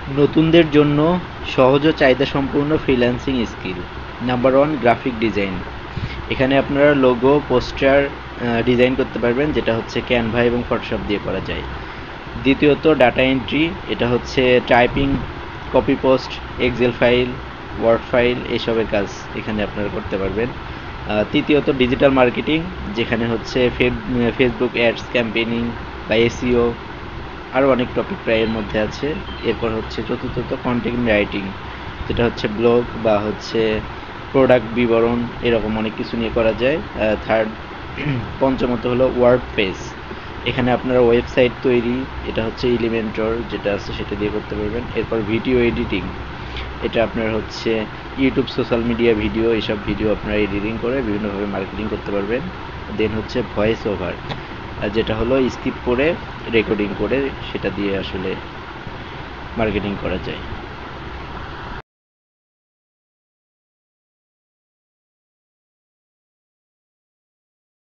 নতুনদের জন্য সহজ ও চাহিদাসম্পন্ন freelancing skill. Number 1, graphic design. এখানে আপনারা লোগো, পোস্টার ডিজাইন করতে পারবেন, যেটা হচ্ছে ক্যানভা এবং ফটোশপ দিয়ে করা যায়। দ্বিতীয়ত, ডাটা এন্ট্রি। এটা হচ্ছে typing, copy post, excel file, word file এসবের কাজ এখানে আপনারা করতে পারবেন। তৃতীয়ত, ডিজিটাল মার্কেটিং, যেখানে হচ্ছে ফেসবুক অ্যাডস, ক্যাম্পেইনিং বা এসইও, আরও অনেক টপিক প্রায় এর মধ্যে আছে। এরপর হচ্ছে চতুর্থত, কন্টেন্ট রাইটিং, যেটা হচ্ছে ব্লগ বা হচ্ছে প্রোডাক্ট বিবরণ, এরকম অনেক কিছু নিয়ে করা যায়। থার্ড পঞ্চমত হলো ওয়ার্ড পেজ। এখানে আপনারা ওয়েবসাইট তৈরি, এটা হচ্ছে এলিমেন্টর যেটা আছে সেটা দিয়ে করতে পারবেন। এরপর ভিডিও এডিটিং, এটা আপনার হচ্ছে ইউটিউব, সোশ্যাল মিডিয়া ভিডিও, এইসব ভিডিও আপনারা এডিটিং করে বিভিন্নভাবে মার্কেটিং করতে পারবেন। দেন হচ্ছে ভয়েস ওভার, যেটা হলো স্ক্রিপ্ট করে রেকর্ডিং করে সেটা দিয়ে আসলে মার্কেটিং করা যায়।